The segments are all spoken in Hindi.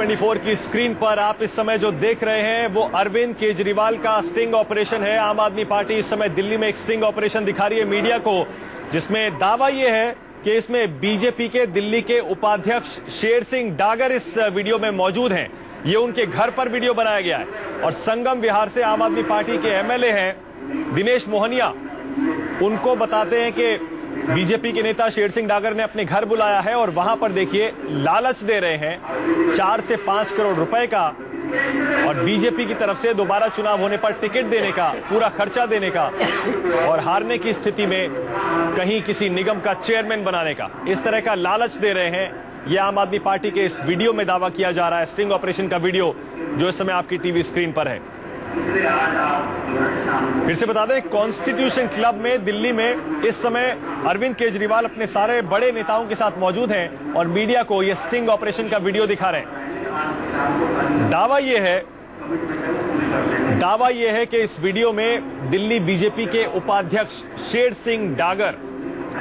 24 की स्क्रीन पर आप इस समय जो देख रहे हैं वो अरविंद केजरीवाल का स्टिंग ऑपरेशन है। आम आदमी पार्टी इस समय दिल्ली में एक स्टिंग ऑपरेशन दिखा रही है मीडिया को, जिसमें दावा यह है कि इसमें बीजेपी के दिल्ली के उपाध्यक्ष शेर सिंह डागर इस वीडियो में मौजूद हैं। ये उनके घर पर वीडियो बनाया गया है और संगम विहार से आम आदमी पार्टी के एमएलए हैं दिनेश मोहनिया, उनको बताते हैं कि बीजेपी के नेता शेर सिंह डागर ने अपने घर बुलाया है और वहां पर देखिए लालच दे रहे हैं 4 से 5 करोड़ रुपए का, और बीजेपी की तरफ से दोबारा चुनाव होने पर टिकट देने का, पूरा खर्चा देने का, और हारने की स्थिति में कहीं किसी निगम का चेयरमैन बनाने का, इस तरह का लालच दे रहे हैं। यह आम आदमी पार्टी के इस वीडियो में दावा किया जा रहा है, स्टिंग ऑपरेशन का वीडियो जो इस समय आपकी टीवी स्क्रीन पर है। फिर से बता दें, कॉन्स्टिट्यूशन क्लब में दिल्ली में इस समय अरविंद केजरीवाल अपने सारे बड़े नेताओं के साथ मौजूद हैं और मीडिया को यह स्टिंग ऑपरेशन का वीडियो दिखा रहे हैं। दावा यह है कि इस वीडियो में दिल्ली बीजेपी के उपाध्यक्ष शेर सिंह डागर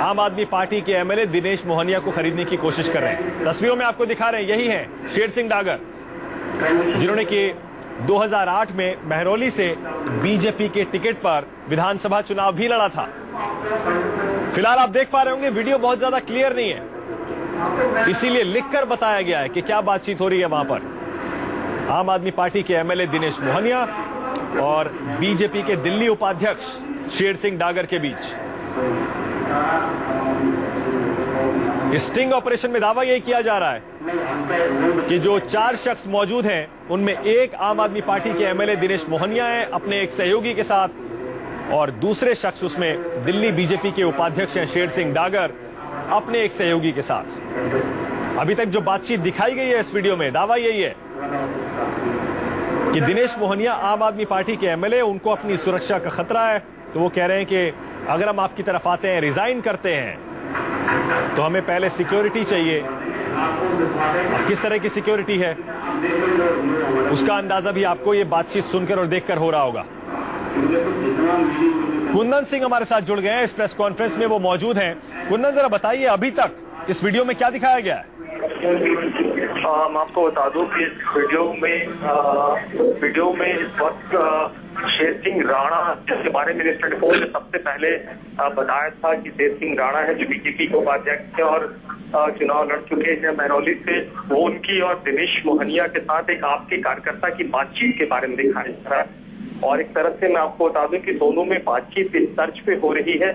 आम आदमी पार्टी के एमएलए दिनेश मोहनिया को खरीदने की कोशिश कर रहे हैं। तस्वीरों में आपको दिखा रहे हैं, यही है शेर सिंह डागर, जिन्होंने कि 2008 में महरौली से बीजेपी के टिकट पर विधानसभा चुनाव भी लड़ा था। फिलहाल आप देख पा रहे होंगे वीडियो बहुत ज्यादा क्लियर नहीं है, इसीलिए लिखकर बताया गया है कि क्या बातचीत हो रही है वहां पर आम आदमी पार्टी के एमएलए दिनेश मोहनिया और बीजेपी के दिल्ली उपाध्यक्ष शेर सिंह डागर के बीच। स्टिंग ऑपरेशन में दावा यही किया जा रहा है कि जो 4 शख्स मौजूद हैं उनमें एक आम आदमी पार्टी के एमएलए दिनेश मोहनिया है अपने एक सहयोगी के साथ, और दूसरे शख्स उसमें दिल्ली बीजेपी के उपाध्यक्ष हैं शेर सिंह डागर अपने एक सहयोगी के साथ। अभी तक जो बातचीत दिखाई गई है इस वीडियो में, दावा यही है कि दिनेश मोहनिया आम आदमी पार्टी के एमएलए, उनको अपनी सुरक्षा का खतरा है, तो वो कह रहे हैं कि अगर हम आपकी तरफ आते हैं, रिजाइन करते हैं, तो हमें पहले सिक्योरिटी चाहिए। अब किस तरह की सिक्योरिटी है उसका अंदाजा भी आपको ये बातचीत सुनकर और देखकर हो रहा होगा। कुंदन सिंह हमारे साथ जुड़ गए हैं इस प्रेस कॉन्फ्रेंस में, वो मौजूद हैं। कुंदन, जरा बताइए अभी तक इस वीडियो में क्या दिखाया गया है? मैं आपको बता दूं कि इस वीडियो में इस वक्त शेर सिंह राणा, जिसके बारे में मिनिस्टर ने सबसे पहले बताया था कि शेर सिंह राणा है जो बीजेपी के उपाध्यक्ष है और चुनाव लड़ चुके हैं महरौली से, वो उनकी और दिनेश मोहनिया के साथ एक आपके कार्यकर्ता की बातचीत के बारे में दिखाया जा रहा है। और एक तरह से मैं आपको बता दूं कि दोनों में बातचीत इस तर्ज पे हो रही है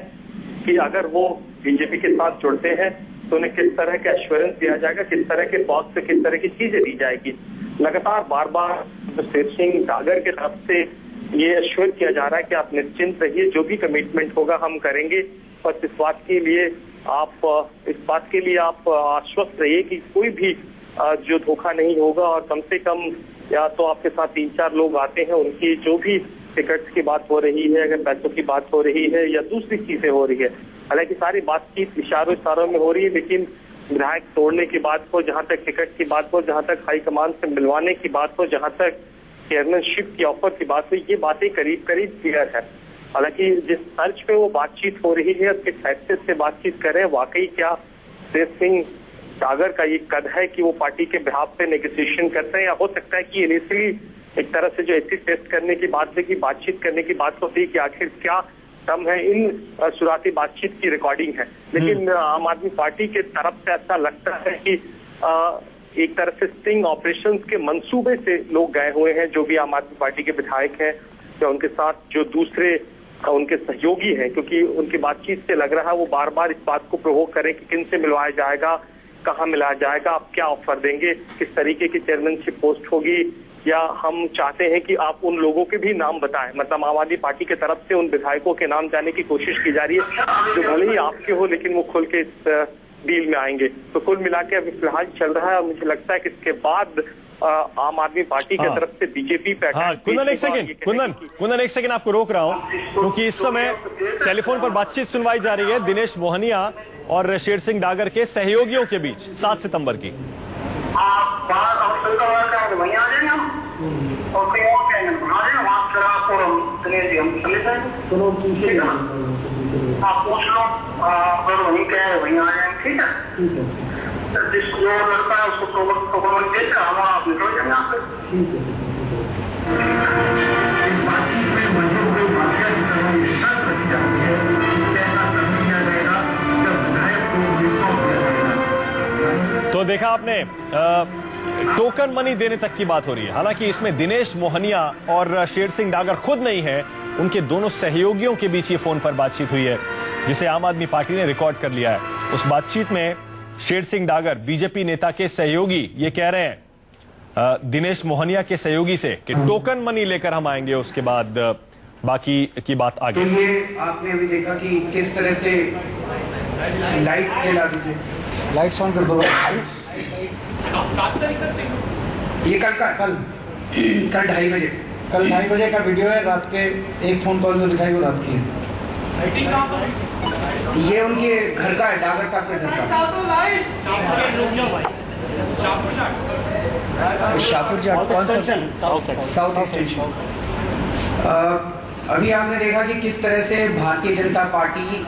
कि अगर वो बीजेपी के साथ जुड़ते हैं तो उन्हें किस तरह का एश्योरेंस दिया जाएगा, किस तरह के पॉज से किस तरह की चीजें दी जाएगी। लगातार बार बार शेर सिंह डागर की तरफ से ये एश्योर किया जा रहा है कि आप निश्चिंत रहिए, जो भी कमिटमेंट होगा हम करेंगे, बस इस बात के लिए आप आश्वस्त रहिए कि कोई भी जो धोखा नहीं होगा, और कम से कम या तो आपके साथ 3-4 लोग आते हैं, उनकी जो भी टिकट्स की बात हो रही है, अगर पैसों की बात हो रही है या दूसरी चीजें हो रही है, हालांकि सारी बातचीत इशारों में हो रही है, लेकिन विधायक तोड़ने की बात हो, जहां तक टिकट की बात हो, जहां तक हाईकमान से मिलवाने की बात हो, जहां तक चेयरमैनशिप की ऑफर की बात हो, ये बातें करीब करीब क्लियर है। हालांकि जिस तर्ज पे वो बातचीत हो रही है, किस हैसियत से बातचीत कर रहे हैं, वाकई क्या शेर सिंह डागर का ये कद है कि वो पार्टी के बिहाफ पे नेगोशिएशन करते हैं, या हो सकता है कि इनिशियली एक तरह से जो एथिक टेस्ट करने की बात थी, कि बातचीत करने की बात होती है कि आखिर क्या दम है, इन शुरुआती बातचीत की रिकॉर्डिंग है। लेकिन आम आदमी पार्टी के तरफ से ऐसा लगता है कि एक तरह से स्टिंग ऑपरेशन के मंसूबे से लोग गए हुए हैं, जो भी आम आदमी पार्टी के विधायक हैं या उनके साथ जो दूसरे उनके सहयोगी हैं, क्योंकि उनकी बातचीत से लग रहा है वो बार बार इस बात को प्रोवोक करें कि किन से मिलवाया जाएगा, कहाँ मिलाया जाएगा, आप क्या ऑफर देंगे, किस तरीके की चेयरमैनशिप पोस्ट होगी, या हम चाहते हैं कि आप उन लोगों के भी नाम बताएं। मतलब आम आदमी पार्टी की तरफ से उन विधायकों के नाम जाने की कोशिश की जा रही है जो भले ही आपके हो, लेकिन वो खुल के इस डील में आएंगे। तो कुल मिला के अभी फिलहाल चल रहा है, और मुझे लगता है कि इसके बाद आम आदमी पार्टी की तरफ से बीजेपी पे हाँ, कुंदन एक सेकंड, कुंदन एक सेकंड आपको रोक रहा हूं, क्योंकि इस समय टेलीफोन पर बातचीत सुनवाई जा रही है दिनेश मोहनिया और शेर सिंह डागर के सहयोगियों के बीच 7 सितंबर की। आप पूछ लो, अगर वहीं क्या है वहीं आ जाएंगे, ठीक है। जिसको लड़का है उसको प्रॉब्लम देकर हम आप निकल जाएंगे यहाँ से। इस बातचीत में मुझे कोई माफिया की तरह ये शर्त रखी जाती है कि पैसा तब दिया जाएगा जब विधायक को ये सौंप दिया जाएगा। तो देखा आपने, टोकन मनी देने तक की बात हो रही है। हालांकि इसमें दिनेश मोहनिया और शेर सिंह डागर खुद नहीं है, उनके दोनों सहयोगियों के बीच ये फोन पर बातचीत हुई है, जिसे आम आदमी पार्टी ने रिकॉर्ड कर लिया है। उस बातचीत में शेर सिंह डागर, बीजेपी नेता के सहयोगी, ये कह रहे हैं दिनेश मोहनिया के सहयोगी से कि टोकन मनी लेकर हम आएंगे, उसके बाद बाकी की बात आगे। तो ये आपने अभी देखा कि किस तरह से लाइट्स जला दीजिए, लाइट्स ऑन कर दो। ये कल 2:30 बजे, कल 2:30 बजे का वीडियो है। रात के एक फोन कॉल जो दिखाई वो रात की है। ये उनके घर का है, डागर साहब के घर का। शाहपुर जाट, कौन सा? South extension. अभी आपने देखा कि किस तरह से भारतीय जनता पार्टी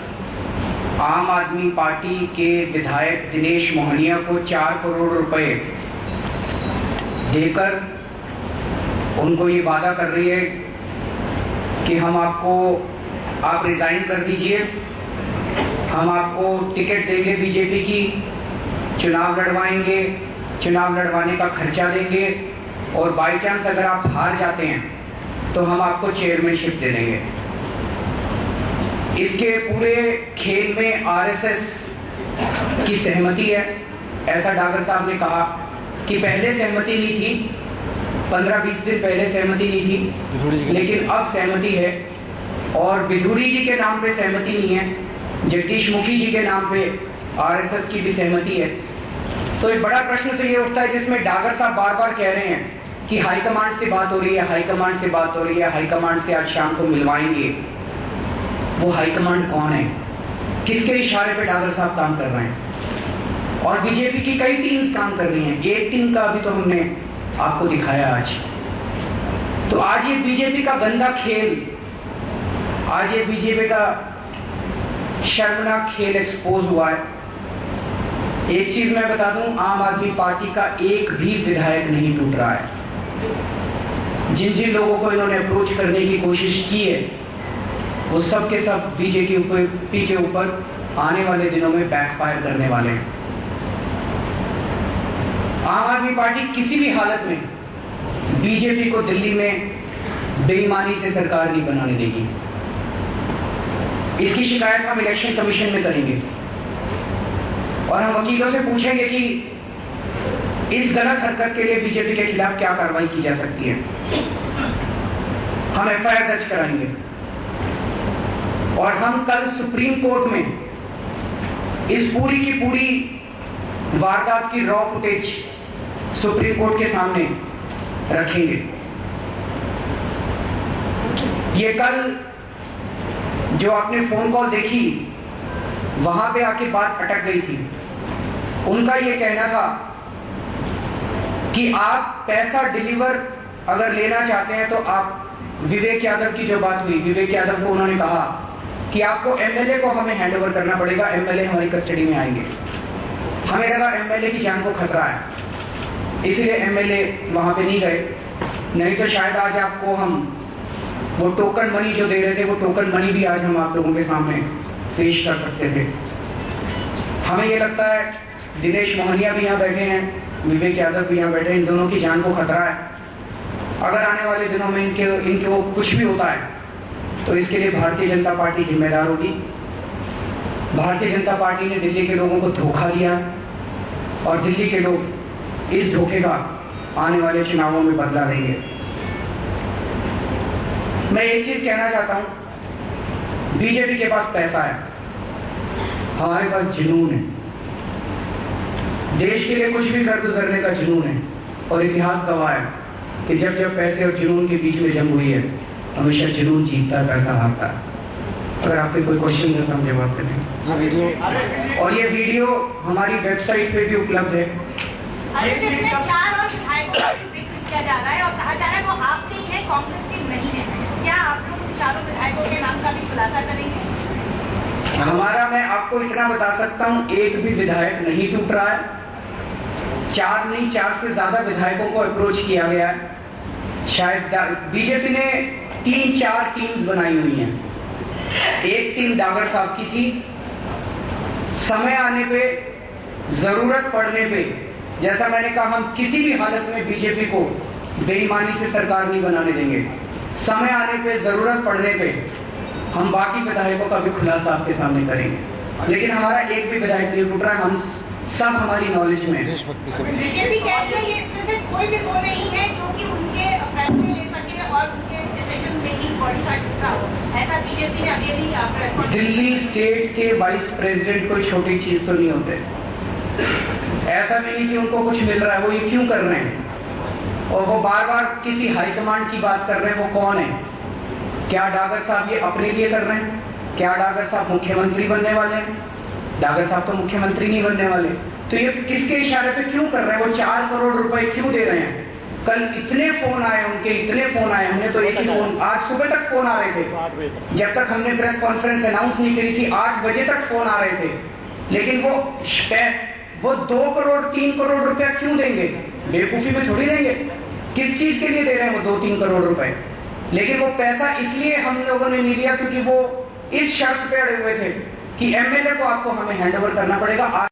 आम आदमी पार्टी के विधायक दिनेश मोहनिया को 4 करोड़ रुपए देकर उनको ये वादा कर रही है कि आप रिजाइन कर दीजिए, हम आपको टिकट देंगे बीजेपी की, चुनाव लड़वाएंगे, चुनाव लड़वाने का खर्चा देंगे, और बाई चांस अगर आप हार जाते हैं तो हम आपको चेयरमैनशिप दे देंगे। इसके पूरे खेल में आरएसएस की सहमति है, ऐसा डागर साहब ने कहा कि पहले सहमति नहीं थी, 15-20 दिन पहले सहमति नहीं थी, लेकिन अब सहमति है। और बिधूरी जी के नाम पे सहमति नहीं है, जगदीश मुखी जी के नाम पे आरएसएस की भी सहमति है। तो एक बड़ा प्रश्न तो ये उठता है, जिसमें डागर साहब बार बार कह रहे हैं कि हाईकमांड से बात हो रही है, हाईकमांड से बात हो रही है, हाईकमांड से आज शाम को मिलवाएंगे। वो हाईकमांड कौन है? किसके इशारे पे डागर साहब काम कर रहे हैं? और बीजेपी की कई टीम्स काम कर रही हैं, एक टीम का अभी तो हमने आपको दिखाया आज। तो आज ये बीजेपी का गंदा खेल, आज ये बीजेपी का शर्मनाक खेल एक्सपोज हुआ है। एक चीज मैं बता दूं, आम आदमी पार्टी का एक भी विधायक नहीं टूट रहा है। जिन जिन लोगों को इन्होंने अप्रोच करने की कोशिश की है, वो सब के सब बीजेपी के ऊपर आने वाले दिनों में बैकफायर करने वाले हैं। आम आदमी पार्टी किसी भी हालत में बीजेपी को दिल्ली में बेईमानी से सरकार नहीं बनाने देगी। इसकी शिकायत हम इलेक्शन कमीशन में करेंगे और हम वकीलों से पूछेंगे कि इस गलत हरकत के लिए बीजेपी के खिलाफ क्या कार्रवाई की जा सकती है। हम एफआईआर दर्ज कराएंगे और हम कल सुप्रीम कोर्ट में इस पूरी की पूरी वारदात की रॉ फुटेज सुप्रीम कोर्ट के सामने रखेंगे। ये कल जो आपने फोन कॉल देखी, वहां पे आके बात अटक गई थी। उनका ये कहना था कि आप पैसा डिलीवर अगर लेना चाहते हैं तो आप, विवेक यादव की जो बात हुई, विवेक यादव को उन्होंने कहा कि आपको एमएलए को हमें हैंडओवर करना पड़ेगा, एमएलए हमारी कस्टडी में आएंगे। हमें लगा एमएलए की जान को खतरा है, इसलिए एमएलए वहां पे नहीं गए, नहीं तो शायद आज आपको हम वो टोकन मनी जो दे रहे थे, वो टोकन मनी भी आज हम आप लोगों के सामने पेश कर सकते थे। हमें ये लगता है दिनेश मोहनिया भी यहाँ बैठे हैं, विवेक यादव भी यहाँ बैठे हैं, इन दोनों की जान को खतरा है। अगर आने वाले दिनों में इनके कुछ भी होता है तो इसके लिए भारतीय जनता पार्टी जिम्मेदार होगी। भारतीय जनता पार्टी ने दिल्ली के लोगों को धोखा दिया और दिल्ली के लोग इस धोखे का आने वाले चुनावों में बदला लेंगे। मैं एक चीज कहना चाहता हूं, बीजेपी के पास पैसा है, हमारे पास जुनून है, देश के लिए कुछ भी कर गुजरने का जुनून है, और इतिहास गवाह है कि जब जब पैसे और जुनून के बीच में जंग हुई है, हमेशा जुनून जीतता है, पैसा हारता है। अगर आपके कोई क्वेश्चन है तो हम जवाब देते हैं। हाँ, वीडियो और ये वीडियो हमारी वेबसाइट पे भी उपलब्ध है। इसमें 4 और विधायकों का जिक्र किया जा रहा है और कहा जा रहा है वो आपसे ही है, कांग्रेस के नहीं है। क्या आप लोग उन 4 विधायकों के नाम का भी खुलासा करेंगे? हमारा, मैं आपको इतना बता सकता हूँ, एक भी विधायक नहीं टूट रहा है। 4 नहीं, 4 से ज्यादा विधायकों को अप्रोच किया गया है। शायद बीजेपी ने 3-4 टीम्स बनाई हुई हैं। एक टीम डागर साहब की थी। समय आने पे, जरूरत पड़ने पे, जैसा मैंने कहा, हम किसी भी हालत में बीजेपी को बेईमानी से सरकार नहीं बनाने देंगे। समय आने पे, जरूरत पड़ने पे हम बाकी विधायकों का भी खुलासा आपके सामने करेंगे। लेकिन हमारा एक भी विधायक नहीं टूट रहा है, हम सब हमारी नॉलेज में है। देशभक्ति से बीजेपी कहती है ये इसमें से कोई भी वो नहीं है जो कि उनके फैसले ले सके और उनके डिसीजन मेकिंग बॉडी का हिस्सा हो। ऐसा बीजेपी ने अभी भी आपका रेस्पॉन्स। दिल्ली स्टेट के वाइस प्रेसिडेंट कोई छोटी चीज तो नहीं होते। ऐसा भी नहीं कि उनको कुछ मिल रहा है, वो ये क्यों कर रहे हैं? और वो बार बार किसी हाईकमांड की बात कर रहे हैं, वो कौन है? क्या डागर साहब ये अपने लिए कर रहे हैं? क्या डागर साहब मुख्यमंत्री बनने वाले हैं? डागर साहब तो मुख्यमंत्री नहीं बनने वाले। तो ये किसके इशारे पे क्यों कर रहे हैं? वो 4 करोड़ रुपए क्यों दे रहे हैं? कल इतने फोन आए उनके, इतने फोन आए, हमने तो एक ही फोन, आज सुबह तक फोन आ रहे थे। जब तक हमने प्रेस कॉन्फ्रेंस अनाउंस नहीं करी थी, 8 बजे तक फोन आ रहे थे। लेकिन वो 2 करोड़ 3 करोड़ रुपया क्यों देंगे? बेवकूफी में थोड़ी देंगे। किस चीज के लिए दे रहे हैं वो 2-3 करोड़ रुपए? लेकिन वो पैसा इसलिए हम लोगों ने नहीं दिया क्योंकि वो इस शर्त पे अड़े हुए थे कि एमएलए को आपको हमें हैंड ओवर करना पड़ेगा।